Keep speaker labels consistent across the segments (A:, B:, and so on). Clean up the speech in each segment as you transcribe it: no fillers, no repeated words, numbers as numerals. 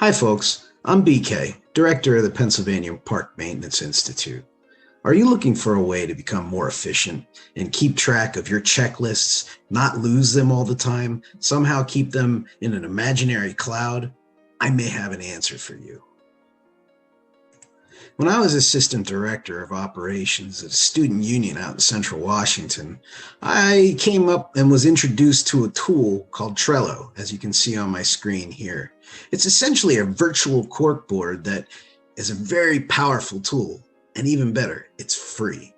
A: Hi, folks. I'm BK, Director of the Pennsylvania Park Maintenance Institute. Are you looking for a way to become more efficient and keep track of your checklists, not lose them all the time, somehow keep them in an imaginary cloud? I may have an answer for you. When I was Assistant Director of Operations at a student union out in Central Washington, I came up and was introduced to a tool called Trello, as you can see on my screen here. It's essentially a virtual corkboard that is a very powerful tool, and even better, it's free.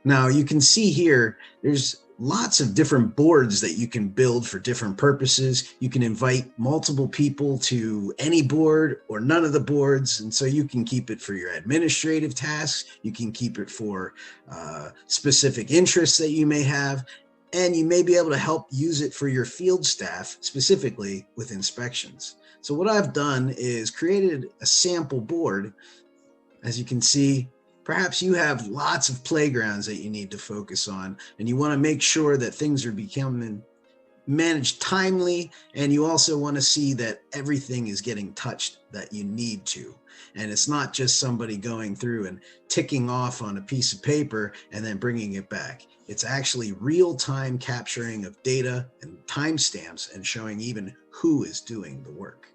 A: Now you can see here, there's lots of different boards that you can build for different purposes. You can invite multiple people to any board or none of the boards. And so you can keep it for your administrative tasks. You can keep it for specific interests that you may have. And you may be able to help use it for your field staff, specifically with inspections. So what I've done is created a sample board. As you can see, perhaps you have lots of playgrounds that you need to focus on, and you want to make sure that things are becoming managed timely, and you also want to see that everything is getting touched that you need to. And it's not just somebody going through and ticking off on a piece of paper and then bringing it back. It's actually real-time capturing of data and timestamps and showing even who is doing the work.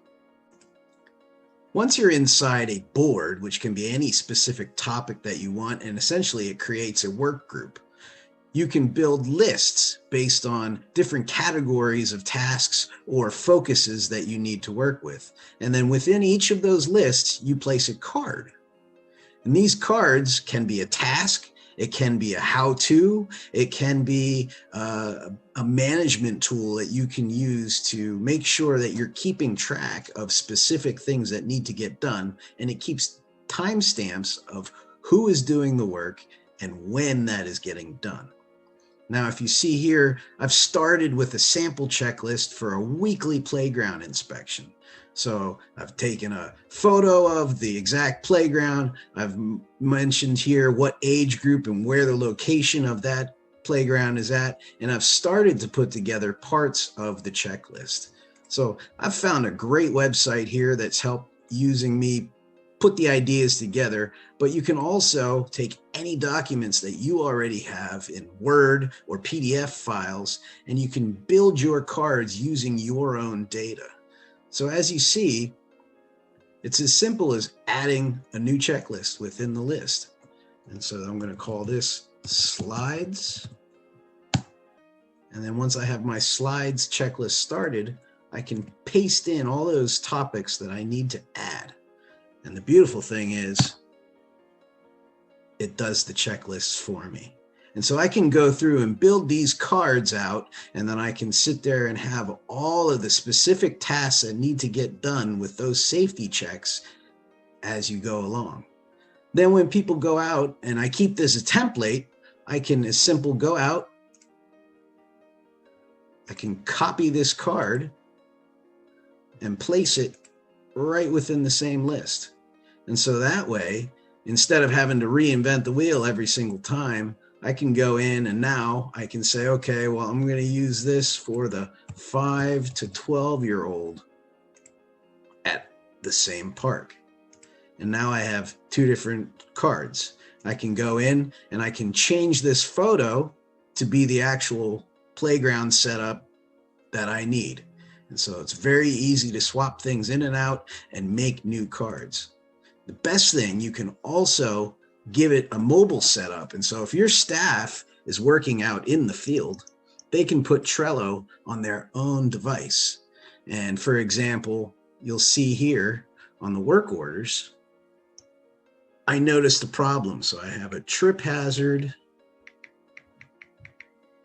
A: Once you're inside a board, which can be any specific topic that you want, and essentially it creates a work group, you can build lists based on different categories of tasks or focuses that you need to work with. And then within each of those lists, you place a card. And these cards can be a task, it can be a how-to, it can be a management tool that you can use to make sure that you're keeping track of specific things that need to get done, and it keeps timestamps of who is doing the work and when that is getting done. Now, if you see here, I've started with a sample checklist for a weekly playground inspection. So I've taken a photo of the exact playground. I've mentioned here what age group and where the location of that playground is at. And I've started to put together parts of the checklist. So I've found a great website here that's helped using me put the ideas together, but you can also take any documents that you already have in Word or PDF files, and you can build your cards using your own data. So as you see, it's as simple as adding a new checklist within the list. And so I'm going to call this slides. And then once I have my slides checklist started, I can paste in all those topics that I need to add. And the beautiful thing is, it does the checklists for me. And so I can go through and build these cards out, and then I can sit there and have all of the specific tasks that need to get done with those safety checks as you go along. Then when people go out, and I keep this a template, I can as simple go out, I can copy this card and place it right within the same list. And so that way, instead of having to reinvent the wheel every single time, I can go in and now I can say, okay, well, I'm going to use this for the 5 to 12-year-old at the same park. And now I have two different cards. I can go in and I can change this photo to be the actual playground setup that I need. And so it's very easy to swap things in and out and make new cards. The best thing, you can also give it a mobile setup. And so if your staff is working out in the field, they can put Trello on their own device. And for example, you'll see here on the work orders, I noticed a problem. So I have a trip hazard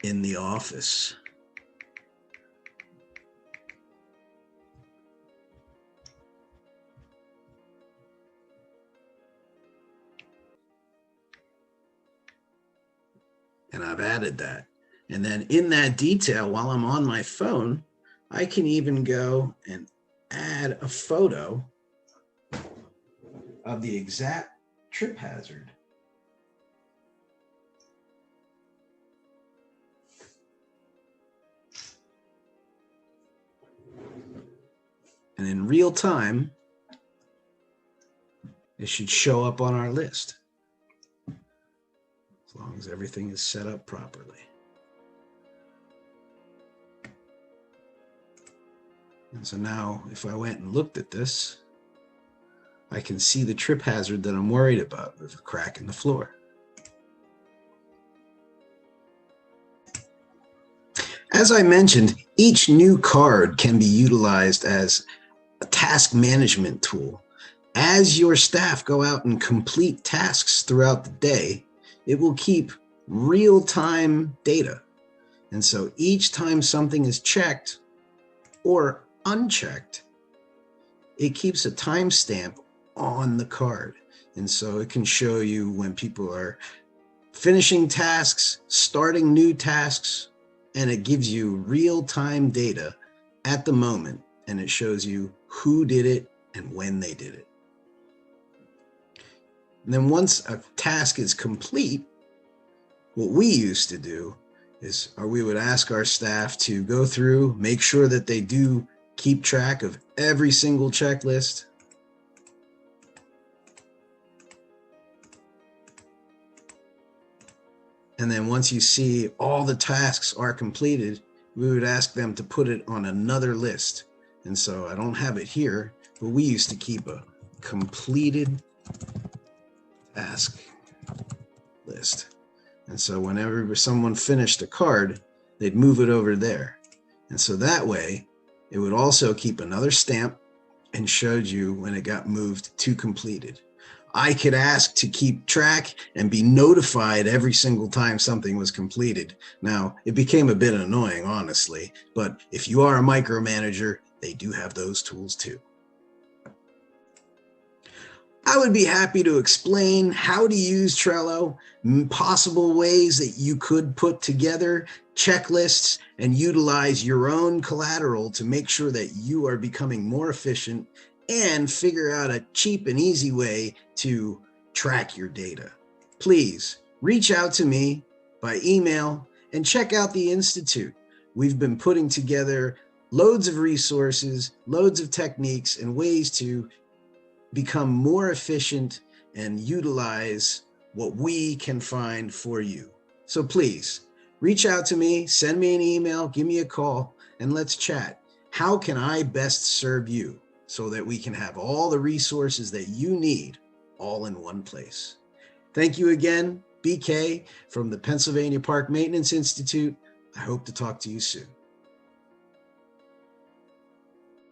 A: in the office. And I've added that. And then in that detail, while I'm on my phone, I can even go and add a photo of the exact trip hazard. And in real time, it should show up on our list, as long as everything is set up properly. And so now if I went and looked at this, I can see the trip hazard that I'm worried about with a crack in the floor. As I mentioned, each new card can be utilized as a task management tool. As your staff go out and complete tasks throughout the day, it will keep real-time data. And so each time something is checked or unchecked, it keeps a timestamp on the card. And so it can show you when people are finishing tasks, starting new tasks, and it gives you real-time data at the moment, and it shows you who did it and when they did it. And then once a task is complete, what we used to do is, we would ask our staff to go through, make sure that they do keep track of every single checklist. And then once you see all the tasks are completed, we would ask them to put it on another list. And so I don't have it here, but we used to keep a completed task list. And so whenever someone finished a card, they'd move it over there. And so that way, it would also keep another stamp and showed you when it got moved to completed. I could ask to keep track and be notified every single time something was completed. Now, it became a bit annoying, honestly, but if you are a micromanager, they do have those tools too. I would be happy to explain how to use Trello, possible ways that you could put together checklists and utilize your own collateral to make sure that you are becoming more efficient and figure out a cheap and easy way to track your data. Please reach out to me by email and check out the Institute. We've been putting together loads of resources, loads of techniques and ways to become more efficient and utilize what we can find for you. So please reach out to me, send me an email, give me a call, and let's chat. How can I best serve you so that we can have all the resources that you need all in one place? Thank you again, BK from the Pennsylvania Park Maintenance Institute. I hope to talk to you soon.